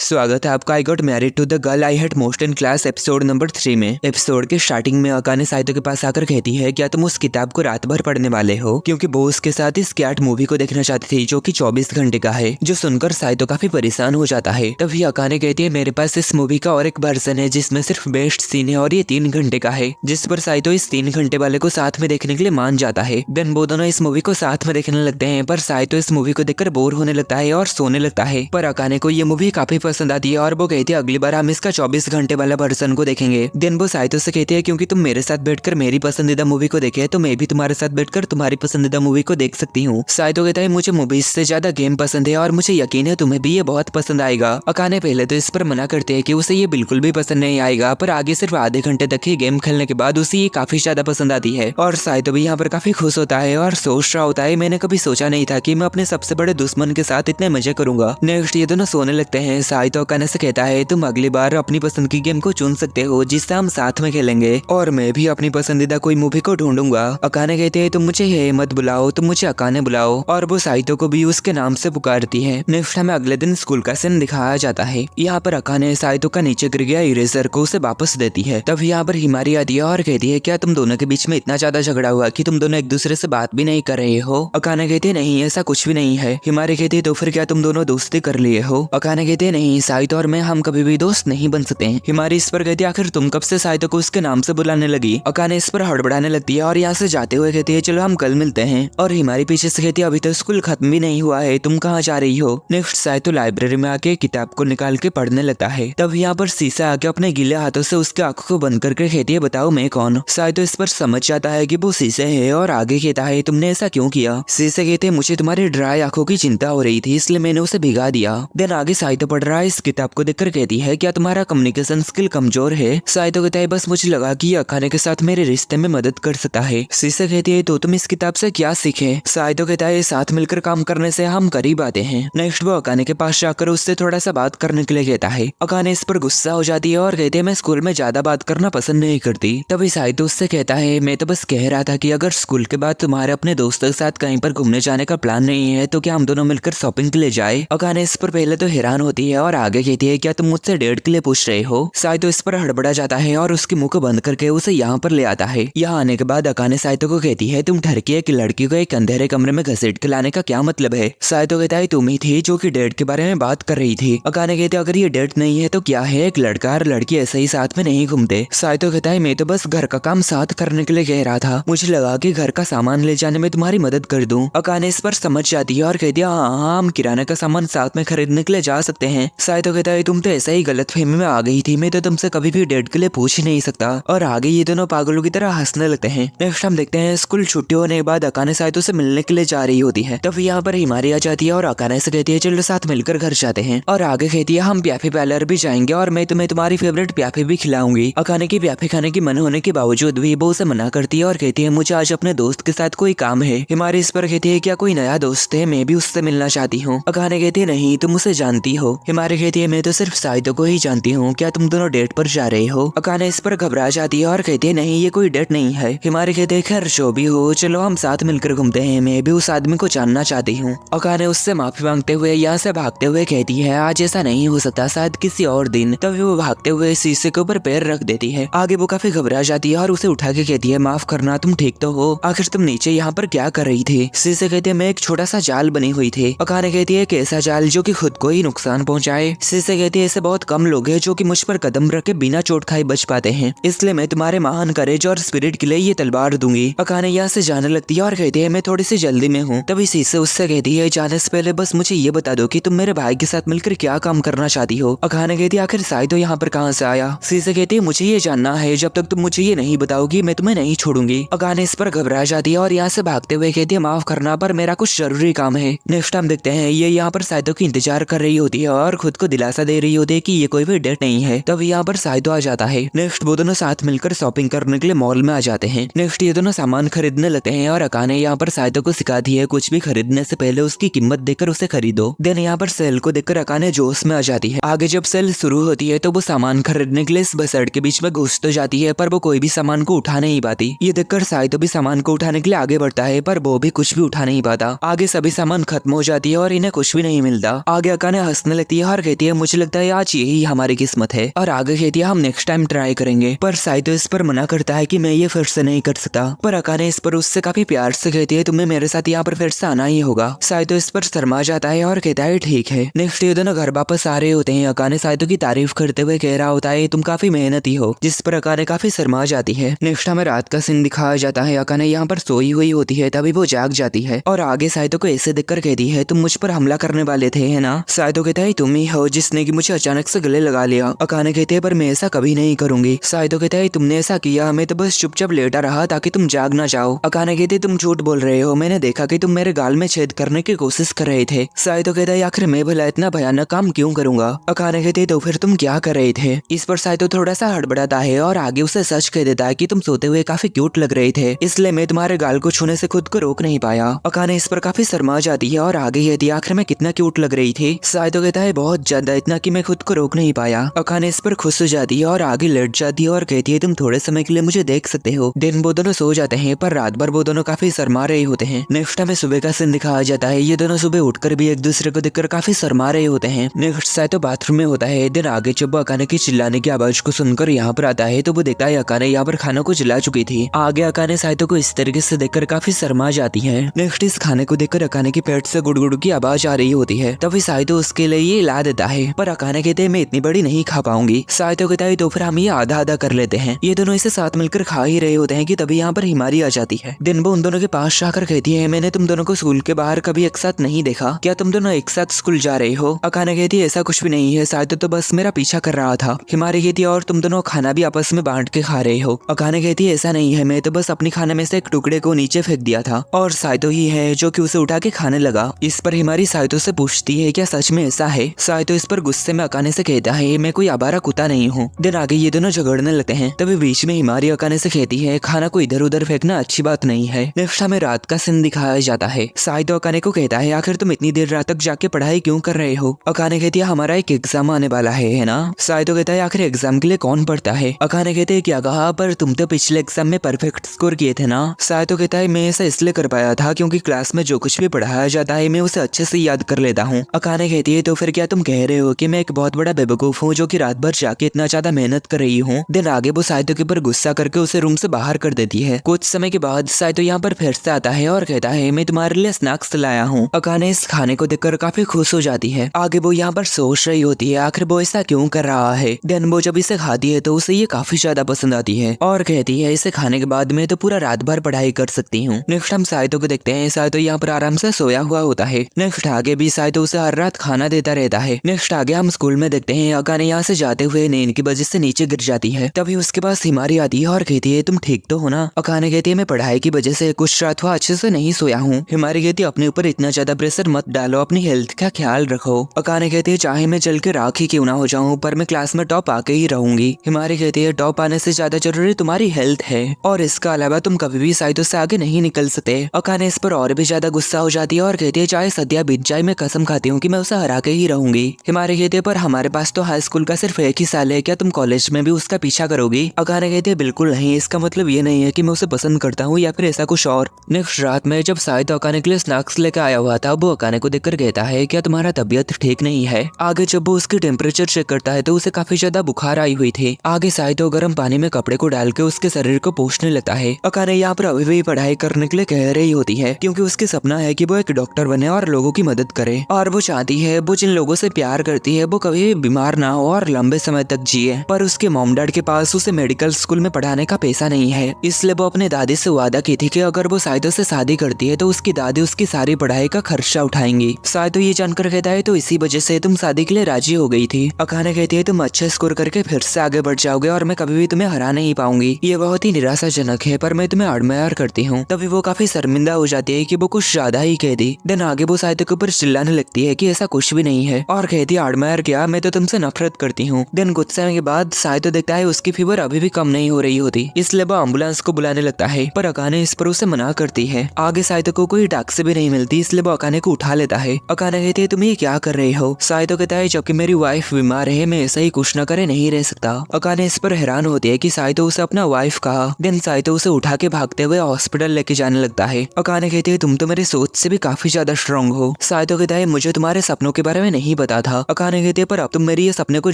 स्वागत है आपका। I got married to the girl I hate most in class episode number 3 में। Episode के स्टार्टिंग में अकाने साइतो के पास आकर कहती है, क्या तुम उस किताब को रात भर पढ़ने वाले हो? क्योंकि वो उसके साथ इस कैट मूवी को देखना चाहती थी जो कि 24 घंटे का है। जो सुनकर साइतो काफी परेशान हो जाता है। तभी अकाने कहती है, मेरे पास इस मूवी का और एक वर्जन है जिसमें सिर्फ बेस्ट सीन है और ये 3 घंटे का है। जिस पर साइतो इस 3 घंटे वाले को साथ में देखने के लिए मान जाता है। देन वो दोनों इस मूवी को साथ में देखने लगते हैं, पर साइतो इस मूवी को देखकर बोर होने लगता है और सोने लगता है। पर अकाने को ये मूवी काफी पसंद आती है और वो कहती है अगली बार हम इसका 24 घंटे वाला वर्जन को देखेंगे। देन वो साइतो से कहती है, क्योंकि तुम मेरे साथ बैठकर मेरी पसंदीदा मूवी को देखे तो मैं भी तुम्हारे साथ बैठकर तुम्हारी पसंदीदा मूवी को देख सकती हूँ। साइतो कहता है, मुझे मूवीज से ज्यादा गेम पसंद है और मुझे यकीन है तुम्हें भी ये बहुत पसंद आएगा। अकाने पहले तो इस पर मना करते है कि उसे ये बिल्कुल भी पसंद नहीं आएगा, पर आगे सिर्फ आधे घंटे तक ही गेम खेलने के बाद उसे ये काफी ज्यादा पसंद आती है। और साइतो भी यहाँ पर काफी खुश होता है और सोच रहा होता है, मैंने कभी सोचा नहीं था कि मैं अपने सबसे बड़े दुश्मन के साथ इतने मजे करूंगा। नेक्स्ट ये दोनों सोने लगते हैं। साइतो अकाने से कहता है, तुम अगली बार अपनी पसंद की गेम को चुन सकते हो जिससे हम साथ में खेलेंगे और मैं भी अपनी पसंदीदा कोई मूवी को ढूंढूंगा। अकाने कहते हैं, तुम मुझे हे मत बुलाओ, तुम मुझे अकाने बुलाओ। और वो साइतो को भी उसके नाम से पुकारती है। नेक्स्ट हमें अगले दिन स्कूल का सीन दिखाया जाता है। यहाँ पर अकाने साइतो का नीचे गिर गया इरेजर को उसे वापस देती है। तब यहाँ पर हिमारी आती है और कहती है, क्या तुम दोनों के बीच में इतना ज्यादा झगड़ा हुआ कि तुम दोनों एक दूसरे से बात भी नहीं कर रहे हो? अकाने कहते हैं, नहीं ऐसा कुछ भी नहीं है। हिमारी कहती है, तो फिर क्या तुम दोनों दोस्ती कर लिए हो? अकाने कहते हैं, नहीं साइतो और मैं हम कभी भी दोस्त नहीं बन सकते हैं। हिमारी इस पर कहती है, आखिर तुम कब से साइतो को उसके नाम से बुलाने लगी? अकाने इस पर हड़बड़ाने लगती है और यहाँ से जाते हुए कहती है, चलो हम कल मिलते हैं। और हिमारी पीछे से कहती है, अभी तो स्कूल खत्म भी नहीं हुआ है, तुम कहाँ जा रही हो? नेक्स्ट साइतो लाइब्रेरी में आके किताब को निकाल के पढ़ने लगता है। तब यहाँ पर शीशा आके अपने गीले हाथों से उसके आंखों को बंद करके कहती है, बताओ मैं कौन? साइतो इस पर समझ जाता है कि वो शीशे है और आगे कहता है, तुमने ऐसा क्यों किया? शीशे कहते हैं, मुझे तुम्हारी ड्राई आंखों की चिंता हो रही थी इसलिए मैंने उसे भिगा दिया। देन आगे साइतो पढ़ रहा है। इस किताब को देखकर कहती है, क्या तुम्हारा कम्युनिकेशन स्किल कमजोर है? साइतो कहता है, बस मुझे लगा कि अकाने के साथ मेरे रिश्ते में मदद कर सकता है। शीशे कहती है, तो तुम इस किताब से क्या सीखे? साइतो कहता है, साथ मिलकर काम करने से हम करीब आते हैं। नेक्स्ट वो अकाने के पास जाकर उससे थोड़ा सा बात करने के लिए कहता है। अकाने इस पर गुस्सा हो जाती है और कहती है, मैं स्कूल में ज्यादा बात करना पसंद नहीं करती। तभी साइतो उससे कहता है, मैं तो बस कह रहा था कि अगर स्कूल के बाद तुम्हारे अपने दोस्तों के साथ कहीं पर घूमने जाने का प्लान नहीं है तो क्या हम दोनों मिलकर शॉपिंग के लिए जाए? अकाने इस पर पहले तो हैरान होती है और आगे कहती है, क्या तुम मुझसे डेट के लिए पूछ रहे हो? साइतो इस पर हड़बड़ा जाता है और उसके मुंह को बंद करके उसे यहाँ पर ले आता है। यहाँ आने के बाद अकाने साइतो को कहती है, तुम ठरकी एक लड़की को एक अंधेरे कमरे में घसीट के लाने का क्या मतलब है? साइतो कहता है, तुम ही थी जो कि डेट के बारे में बात कर रही थी। अकाने कहते, अगर ये डेट नहीं है तो क्या है? एक लड़का और लड़की ऐसे ही साथ में नहीं घूमते। साइतो कहता है, मैं तो बस घर का काम साथ करने के लिए कह रहा था, मुझे लगा कि घर का सामान ले जाने में तुम्हारी मदद कर दूं। अकाने इस पर समझ जाती है और कहती है, हाँ हम किराने का सामान साथ में खरीदने के लिए जा सकते हैं। साइतो कहता है, तुम तो ऐसा ही गलतफहमी में आ गई थी, मैं तो तुमसे कभी भी डेट के लिए पूछ ही नहीं सकता। और आगे ये दोनों पागलों की तरह हंसने लगते हैं। नेक्स्ट हम देखते हैं स्कूल छुट्टी होने के बाद अकाने साइतो से मिलने के लिए जा रही होती है। तब यहाँ पर हिमारी आ जाती है और अकाने से कहती है, चलो साथ मिलकर घर जाते हैं। और आगे कहती है, हम प्याफी पार्लर भी जाएंगे और मैं तुम्हें तुम्हारी फेवरेट प्याफी भी खिलाऊंगी। अकाने की प्याफी खाने की मन होने के बावजूद भी वो उसे मना करती है और कहती है, मुझे आज अपने दोस्त के साथ कोई काम है। हिमारी इस पर कहती है, क्या कोई नया दोस्त है? मैं भी उससे मिलना चाहती हूँ। अकाने कहती है, नहीं तुम उसे जानती हो। हिमारी कहती है, मैं तो सिर्फ साइतो को ही जानती हूँ, क्या तुम दोनों डेट पर जा रहे हो? अकाने इस पर घबरा जाती है और कहती है, नहीं ये कोई डेट नहीं है। हिमारी कहते हैं, खैर जो भी हो चलो हम साथ मिलकर घूमते हैं, मैं भी उस आदमी को जानना चाहती हूँ। अकाने उससे माफी मांगते हुए यहाँ से भागते हुए कहती है, आज ऐसा नहीं हो सकता, शायद किसी और दिन। तभी वो भागते हुए शीशे के ऊपर पैर रख देती है। आगे वो काफी घबरा जाती है और उसे उठा के कहती है, माफ करना तुम ठीक तो हो? आखिर तुम नीचे यहाँ पर क्या कर रही थी? शीशे कहते हैं, मैं एक छोटा सा जाल बनी हुई थी। अकाने कहती है, कैसा जाल जो कि खुद को ही नुकसान पहुंचाए? शीशे कहती है, ऐसे बहुत कम लोग हैं जो कि मुझ पर कदम रख के बिना चोट खाए बच पाते हैं, इसलिए मैं तुम्हारे महान करेज और स्पिरिट के लिए ये तलवार दूंगी। अकाने यहाँ से जाने लगती है और कहती है, मैं थोड़ी सी जल्दी में हूँ। तभी शीशे उससे कहती है, जाने से पहले बस मुझे ये बता दो कि तुम मेरे भाई के साथ मिलकर क्या काम करना चाहती हो? अकाने कहती है, आखिर साइतो यहाँ पर कहाँ से आया? शीशे कहती है, मुझे ये जानना है, जब तक तुम मुझे ये नहीं बताओगी मैं तुम्हें नहीं छोड़ूंगी। अकाने इस पर घबरा जाती है और यहाँ से भागते हुए कहती है, माफ करना पर मेरा कुछ जरूरी काम है। नेक्स्ट हम देखते हैं ये यहाँ पर साइतो की इंतजार कर रही होती है और खुद को दिलासा दे रही होती है कि ये कोई भी डेट नहीं है। तब यहाँ पर साइतो आ जाता है। नेक्स्ट वो दोनों साथ मिलकर शॉपिंग करने के लिए मॉल में आ जाते हैं। नेक्स्ट ये दोनों सामान खरीदने लगते हैं और अकाने यहाँ पर साइतो को सिखाती है, कुछ भी खरीदने से पहले उसकी कीमत देखकर उसे खरीदो। देन यहाँ पर सेल को देखकर अकाने जोश में आ जाती है। आगे जब सेल शुरू होती है तो वो सामान खरीदने के लिए इस बसड़ के बीच में घुस तो जाती है, पर वो कोई भी सामान को उठा नहीं पाती। ये देखकर साइतो भी सामान को उठाने के लिए आगे बढ़ता है, पर वो भी कुछ भी उठा नहीं पाता। आगे सभी सामान खत्म हो जाती है और इन्हें कुछ भी नहीं मिलता। आगे अकाने हंसने लगती है और कहती है मुझे लगता है आज यही हमारी किस्मत है। और आगे कहती है हम नेक्स्ट टाइम ट्राई करेंगे। पर साइतो इस पर मना करता है कि मैं ये फिर से नहीं कर सकता। पर अकाने इस पर उससे काफी प्यार से कहती है तुम्हें मेरे साथ यहाँ पर फिर से आना ही होगा। साइतो इस पर शर्मा जाता है और कहता है ठीक है। नेक्स्ट ये दोनों घर वापस आ रहे होते हैं। अकाने साइतो की तारीफ करते हुए कह रहा होता है तुम काफी मेहनती हो, जिस पर अकाने काफी शर्मा जाती है। नेक्स्ट हमें रात का सीन दिखाया जाता है। अकाने यहाँ पर सोई हुई होती है, तभी वो जाग जाती है और आगे साइतो को ऐसे देखकर कहती है तुम मुझ पर हमला करने वाले थे है ना। साइतो कहता है तुम ही हो जिसने कि मुझे अचानक से गले लगा लिया। अकाने कहते हैं पर मैं ऐसा कभी नहीं करूंगी। साइतो कहता है तुमने ऐसा किया, मैं तो बस चुपचाप लेटा रहा ताकि तुम जाग ना जाओ। अकाने कहते तुम झूठ बोल रहे हो, मैंने देखा कि तुम मेरे गाल में छेद करने की कोशिश कर रहे थे। साइतो कहता है आखिर मैं भला इतना भयानक काम क्यों करूंगा। अकाने कहते तो फिर तुम क्या कर रहे थे। इस पर साइतो थोड़ा सा हड़बड़ाता है और आगे उसे सच कह देता है कि तुम सोते हुए काफी क्यूट लग रहे थे, इसलिए मैं तुम्हारे गाल को छूने से खुद को रोक नहीं पाया। अकाने इस पर काफी शर्मा जाती है और आगे कहती है आखिर मैं कितना क्यूट लग रही थी। साइतो कहता है बहुत ज्यादा, इतना कि मैं खुद को रोक नहीं पाया। अकाने इस पर खुश हो जाती है और आगे लेट जाती है और कहती है तुम थोड़े समय के लिए मुझे देख सकते हो। दिन वो दोनों सो जाते हैं पर रात भर वो दोनों काफी शर्मा रहे होते हैं। नेक्स्ट हमें सुबह का सीन दिखाया जाता है। ये दोनों सुबह उठकर भी एक दूसरे को देखकर काफी शर्मा रहे होते हैं। नेक्स्ट साइतो बाथरूम में होता है। दिन आगे जब वो अकाने की चिल्लाने की आवाज को सुनकर यहाँ पर आता है तो वो देखता है अकाने यहाँ पर खाना को जला चुकी थी। आगे अकाने साइतो को इस तरीके से देखकर काफी शर्मा जाती है। नेक्स्ट इस खाने को देखकर अकाने की पेट से गुड़गुड़ की आवाज आ रही होती है, तभी साइतो उसके लिए ये ला देता है। पर अकाने कहते हैं मैं इतनी बड़ी नहीं खा पाऊंगी। साइतो कहता है तो फिर हम ये आधा आधा कर लेते हैं। ये दोनों इसे साथ मिलकर खा ही रहे होते हैं कि तभी यहाँ पर हिमारी आ जाती है। दिन वो उन दोनों के पास जाकर कहती है मैंने तुम दोनों को स्कूल के बाहर कभी एक साथ नहीं देखा, क्या तुम दोनों एक साथ स्कूल जा रहे हो। अकाने कहती है ऐसा कुछ भी नहीं है, साइतो तो बस मेरा पीछा कर रहा था। हिमारी कहती है और तुम दोनों खाना भी आपस में बांट के खा रहे हो। अकाने कहती है ऐसा नहीं है, मैं तो बस अपनी खाने में से एक टुकड़े को नीचे फेंक दिया था और साइतो ही है जो कि उसे उठा के खाने लगा। इस पर हिमारी साइतो से पूछती है क्या सच में ऐसा है। साइतो इस पर गुस्से में अकाने से कहता है मैं कोई आवारा कुत्ता नहीं हूँ। दिन आगे ये दोनों झगड़ने लगते हैं, तभी बीच में हिमारी अकाने से कहती है खाना को इधर उधर फेंकना अच्छी बात नहीं है। नेक्स्ट हमें रात का सीन दिखाया जाता है। साइतो अकाने को कहता है आखिर तुम इतनी देर रात तक जाके पढ़ाई क्यों कर रहे हो। अकाने कहती है हमारा एक एग्जाम आने वाला है ना। साइतो कहता है आखिर एग्जाम के लिए कौन पढ़ता है। अकाने कहते हैं क्या कहा, पर तुम तो पिछले एग्जाम में परफेक्ट स्कोर किए थे ना। साइतो कहता है मैं ऐसा इसलिए कर पाया था क्योंकि क्लास में जो कुछ भी पढ़ाया जाता है मैं उसे अच्छे से याद कर लेता हूँ। अकाने कहती है तो फिर क्या तुम कह रहे हो कि मैं एक बहुत बड़ा बेवकूफ हूँ जो कि रात भर जाके इतना ज्यादा मेहनत कर रही हूँ। दिन आगे वो साइतो के ऊपर गुस्सा करके उसे रूम से बाहर कर देती है। कुछ समय के बाद साइतो यहाँ पर फिर से आता है और कहता है मैं तुम्हारे लिए स्नैक्स लाया हूँ। अकाने इस खाने को देखकर काफी खुश हो जाती है। आगे वो यहाँ पर सोच रही होती है आखिर वो ऐसा क्यों कर रहा है। देन वो जब इसे खाती है तो उसे ये काफी ज्यादा पसंद आती है और कहती है इसे खाने के बाद मैं तो पूरा रात भर पढ़ाई कर सकती हूँ। नेक्स्ट हम साइतो को देखते हैं। साइतो यहाँ पर आराम से सोया हुआ होता है। नेक्स्ट आगे भी साइतो उसे हर रात खाना देता रहता है। नेक्स्ट आगे हम स्कूल में देखते हैं अकाने यहाँ से जाते हुए नींद की वजह से नीचे गिर जाती है। तभी उसके पास हिमारी आती है और कहती है तुम ठीक तो हो ना। अकाने कहती है मैं पढ़ाई की वजह से कुछ रात हुआ अच्छे से नहीं सोया हूँ। हिमारी कहती है अपने ऊपर इतना ज्यादा प्रेशर मत डालो, अपनी हेल्थ का ख्याल रखो। अकाने कहती है चाहे मैं चल के राख ही क्यों ना हो जाऊँ पर मैं क्लास में टॉप आके ही रहूंगी। हिमारी कहती है टॉप आने से ज्यादा जरूरी तुम्हारी हेल्थ है और इसका अलावा तुम कभी भी साइतो से आगे नहीं निकल सकते। अकाने इस पर और भी ज्यादा गुस्सा हो जाती है और कहती है चाहे सदिया बीत जाए मैं कसम खाती हूँ कि मैं उसे हरा के ही रहूंगी। हिमारी कहती है पर हमारे पास तो हाई स्कूल का सिर्फ एक ही साल है, क्या तुम कॉलेज में भी उसका पीछा करोगी। अकाने कहती है बिल्कुल नहीं, इसका मतलब ये नहीं है कि मैं उसे पसंद करता हूँ या फिर ऐसा कुछ और। नेक्स्ट रात में जब साइतो अकाने के लिए स्नैक्स लेकर आया हुआ था वो अकाने को देखकर कहता है क्या तुम्हारा तबीयत ठीक नहीं है। आगे जब वो उसकी टेम्परेचर चेक करता है तो उसे काफी ज्यादा बुखार आई हुई थी। आगे साइतो गर्म पानी में कपड़े को डाल के उसके शरीर को पोंछने लगता है। अकाने यहाँ पर अभी भी पढ़ाई करने के लिए कह रही होती है क्योंकि उसकी सपना है कि वो एक डॉक्टर बने और लोगों की मदद करे और वो चाहती है वो जिन लोगों से प्यार करती है वो कभी भी बीमार ना हो और लंबे समय तक जिए। पर उसके मॉम डैड के पास उसे मेडिकल स्कूल में पढ़ाने का पैसा नहीं है, इसलिए वो अपने दादी से वादा की थी कि अगर वो साइतो से शादी करती है तो उसकी दादी उसकी सारी पढ़ाई का खर्चा उठाएंगी। साइतो ये जानकर कहता है तो इसी वजह से तुम शादी के लिए राजी हो गई थी। अकाने कहती है तुम अच्छे स्कोर करके फिर से आगे बढ़ जाओगे और मैं कभी भी तुम्हें हरा नहीं पाऊंगी। ये बहुत ही निराशाजनक है पर मैं तुम्हें एडमायर करती हूँ। तभी वो काफी शर्मिंदा हो जाती है कि वो कुछ ज्यादा ही कह दी। देन आगे वो साइतो के ऊपर चिल्लाने लगती है कि ऐसा कुछ भी नहीं है और कहती है एडमायर क्या, मैं तो तुमसे नफरत करती हूँ। देन कुछ समय के बाद साइतो देखता है उसकी फीवर अभी भी कम नहीं हो रही होती, इसलिए वो एम्बुलेंस को बुलाने लगता है पर अकाने इस पर उसे मना करती है। आगे साइतो को कोई टैक्सी भी नहीं मिलती इसलिए वो अकाने को उठा लेता है। अकाने कहती है तुम ये क्या कर रहे हो। साइतो कहता है जबकि मेरी वाइफ बीमार है मैं ऐसा ही कुछ न करे नहीं रह सकता। अकाने इस पर हैरान होती है कि साइतो उसे अपना वाइफ कहा। देन साइतो उसे उठा के भागते हुए हॉस्पिटल लेके जाने लगता है। अकाने कहती है तुम तो मेरी सोच से भी काफी ज्यादा स्ट्रॉन्ग हो। साइतो कहता है मुझे तुम्हारे सपनों के बारे में नहीं पता था। अकाने कहती है पर अब तुम मेरी ये सपने को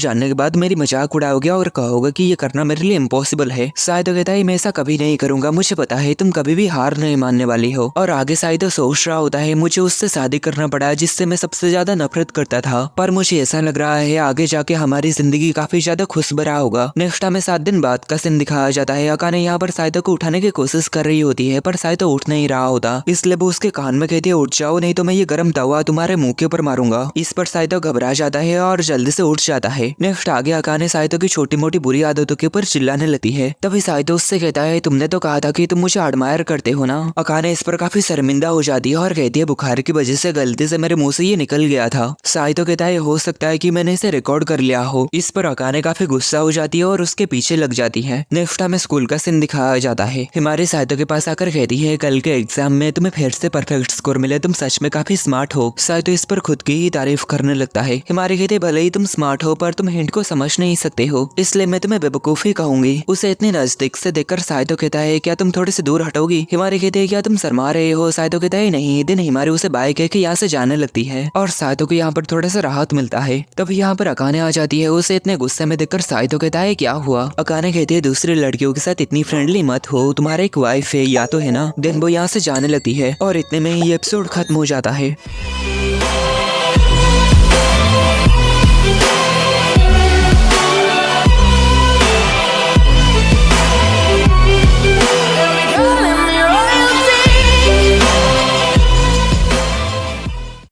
जानने के बाद मेरी मजाक उड़ाओगे और कहोगे कि ये करना मेरे लिए इम्पॉसिबल है। साइतो कहता है मैं ऐसा कभी नहीं करूंगा, मुझे पता है तुम कभी भी हार नहीं मानने वाली हो। और आगे साइतो सोच रहा होता है मुझे उससे शादी करना पड़ा जिससे मैं सबसे ज्यादा नफरत करता था, पर मुझे ऐसा लग रहा है आगे जाके हमारी जिंदगी काफी ज्यादा खुश भरा होगा। नेक्स्ट हमें 7 दिन बाद का सीन दिखाया जाता है। अकाने यहाँ पर साइतो को उठाने की कोशिश कर रही होती है पर साइतो उठ नहीं रहा होता, इसलिए वो उसके कान में कहती है उठ जाओ नहीं तो मैं ये गर्म तवा तुम्हारे मुंह के ऊपर मारूंगा। इस पर साइतो घबरा जाता है और जल्दी से उठ जाता है। नेक्स्ट आगे अकाने साइतो की छोटी मोटी बुरी आदतों के ऊपर चिल्लाने लगती है। तभी साइतो उससे कहता है तुमने तो कहा था कि तुम मुझे एडमायर करते हो ना। अकाने इस पर काफी शर्मिंदा हो जाती है और कहती है बुखार की वजह से गलती से मेरे मुंह से ये निकल गया था। साइतो कहता है हो सकता है कि मैंने इसे रिकॉर्ड कर लिया हो। इस पर अकाने काफी गुस्सा हो जाती है और उसके पीछे लग जाती है। नेक्स्ट हमें स्कूल का सीन दिखाया जाता है। हिमारी साइतो के पास आकर कहती है कल के एग्जाम में तुम्हें फिर से परफेक्ट स्कोर मिले, तुम सच में काफी स्मार्ट हो। साइतो इस पर खुद की ही तारीफ करने लगता है। हिमारी कहती है भले ही तुम स्मार्ट हो पर तुम हिंट को समझ नहीं सकते हो, इसलिए मैं तुम्हें बेवकूफी कहूंगी। उसे इतने नजदीक से देखकर साइतो कहता है क्या तुम थोड़ी सी दूर हटोगी। हिमारी कहती है क्या तुम शर्मा रहे हो। साइतो कहता है नहीं। दिन हिमारी उसे बाय कह के यहाँ से जाने लगती है और साइतो को यहाँ पर थोड़ा सा राहत मिलता है। तब यहाँ पर अकाने आ जाती है। उसे इतने गुस्से में देखकर साइतो कहता है क्या हुआ। अकाने कहती है दूसरी लड़कियों के साथ इतनी फ्रेंडली मत हो, तुम्हारा एक वाइफ है या तो है ना। दिन वो यहाँ से जाने लगती है और इतने में ही एपिसोड खत्म हो जाता है।